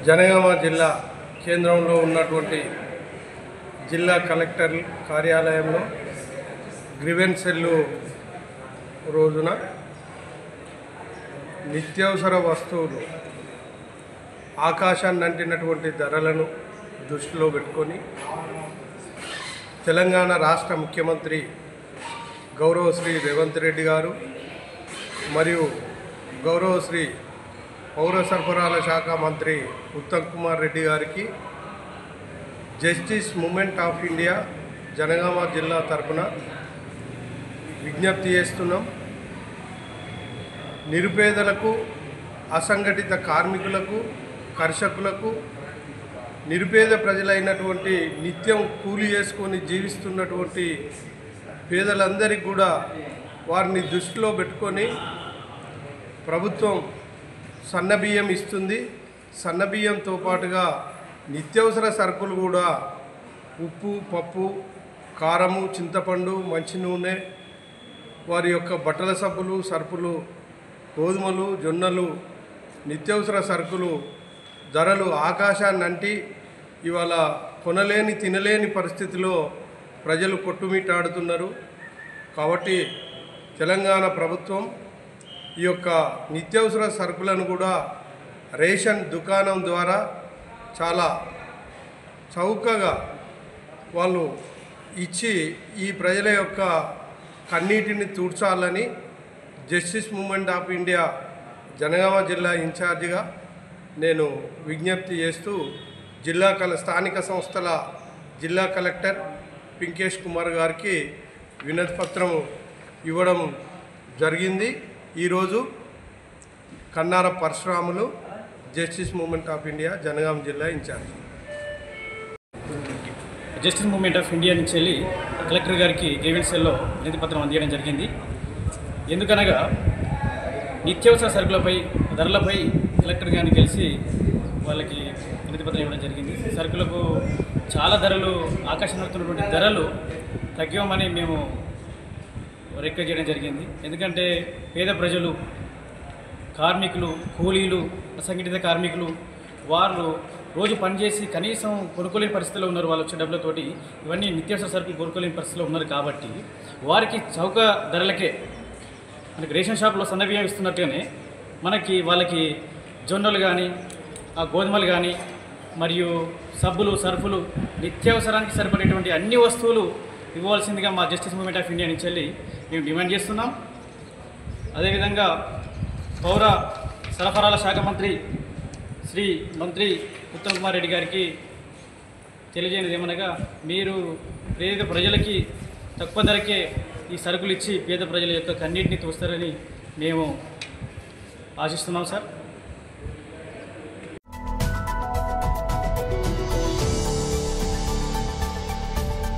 జనగామ జిల్లా కేంద్రంలో ఉన్నటువంటి జిల్లా కలెక్టర్ కార్యాలయంలో గ్రీవెన్స్ సెల్ రోజున నిత్యావసర వస్తువులు ఆకాశాన్ని అంటినటువంటి ధరలను దృష్టిలో పెట్టుకొని తెలంగాణ రాష్ట్ర ముఖ్యమంత్రి గౌరవశ్రీ రేవంత్ రెడ్డి గారు మరియు గౌరవశ్రీ పౌర సరఫరాల శాఖ మంత్రి ఉత్తమ్ కుమార్ రెడ్డి గారికి justice moment of India Jangaon జిల్లా తరపున విజ్ఞప్తి చేస్తున్నాం. నిరుపేదలకు, అసంఘటిత కార్మికులకు, కర్షకులకు, నిరుపేద ప్రజలైనటువంటి నిత్యం కూలి చేసుకొని జీవిస్తున్నటువంటి పేదలందరికీ కూడా వారిని దృష్టిలో పెట్టుకొని ప్రభుత్వం సన్నబియ్యం ఇస్తుంది. సన్నబియ్యంతో పాటుగా నిత్యావసర సరుకులు కూడా ఉప్పు, పప్పు, కారము, చింతపండు, మంచి నూనె, వారి యొక్క బట్టల సబ్బులు, సరుకులు, గోధుమలు, జొన్నలు, నిత్యావసర సరుకులు ధరలు ఆకాశాన్ని అంటి ఇవాళ కొనలేని తినలేని పరిస్థితిలో ప్రజలు కొట్టుమిట్టాడుతున్నారు. కాబట్టి తెలంగాణ ప్రభుత్వం ఈ యొక్క నిత్యావసర సరుకులను కూడా రేషన్ దుకాణం ద్వారా చాలా చౌకగా వాళ్ళు ఇచ్చి ఈ ప్రజల యొక్క కన్నీటిని తూడ్చాలని justice moment of India Jangaon జిల్లా ఇన్ఛార్జిగా నేను విజ్ఞప్తి చేస్తూ స్థానిక సంస్థల జిల్లా కలెక్టర్ పింకేష్ కుమార్ గారికి వినతి పత్రం ఇవ్వడం జరిగింది. ఈరోజు Kannara Parashuramulu, justice moment of India Jangaon జిల్లా in charge. Justice moment of India నుంచి వెళ్ళి కలెక్టర్ గారికి గ్రీవెన్స్ సెల్లో వినతి పత్రం అందించడం జరిగింది. ఎందుకనగా నిత్యావసర సరుకులపై ధరలపై కలెక్టర్ గారిని కలిసి వాళ్ళకి వినతి పత్రం ఇవ్వడం జరిగింది. సరుకులకు చాలా ధరలు ఆకాశం అవుతున్నటువంటి ధరలు తగ్గివమని మేము రిక్వెస్ట్ చేయడం జరిగింది. ఎందుకంటే పేద ప్రజలు, కార్మికులు, కూలీలు, అసంఘటిత కార్మికులు వారు రోజు పనిచేసి కనీసం కొనుక్కోలేని పరిస్థితిలో ఉన్నారు. వాళ్ళు వచ్చే డబ్బులతోటి ఇవన్నీ నిత్యావసర సరుకులు కొనుక్కోలేని పరిస్థితిలో ఉన్నారు. కాబట్టి వారికి చౌక ధరలకే మనకి రేషన్ షాప్లో సన్నబియ్యం ఇస్తున్నట్టుగానే మనకి వాళ్ళకి జొన్నలు కానీ, ఆ గోధుమలు కానీ, మరియు సబ్బులు, సర్ఫులు, నిత్యావసరానికి సరిపడేటువంటి అన్ని వస్తువులు ఇవ్వాల్సిందిగా మా జస్టిస్ మూమెంట్ ఆఫ్ ఇండియా నుంచి వెళ్ళి మేము డిమాండ్ చేస్తున్నాం. అదేవిధంగా పౌర సరఫరాల శాఖ మంత్రి మంత్రి ఉత్తమ్ కుమార్ రెడ్డి గారికి తెలియజేయనిది ఏమనగా, మీరు పేద ప్రజలకి తక్కువ ధరకే ఈ సరుకులు ఇచ్చి పేద ప్రజల యొక్క కన్నీటిని తోస్తారని మేము ఆశిస్తున్నాం సార్.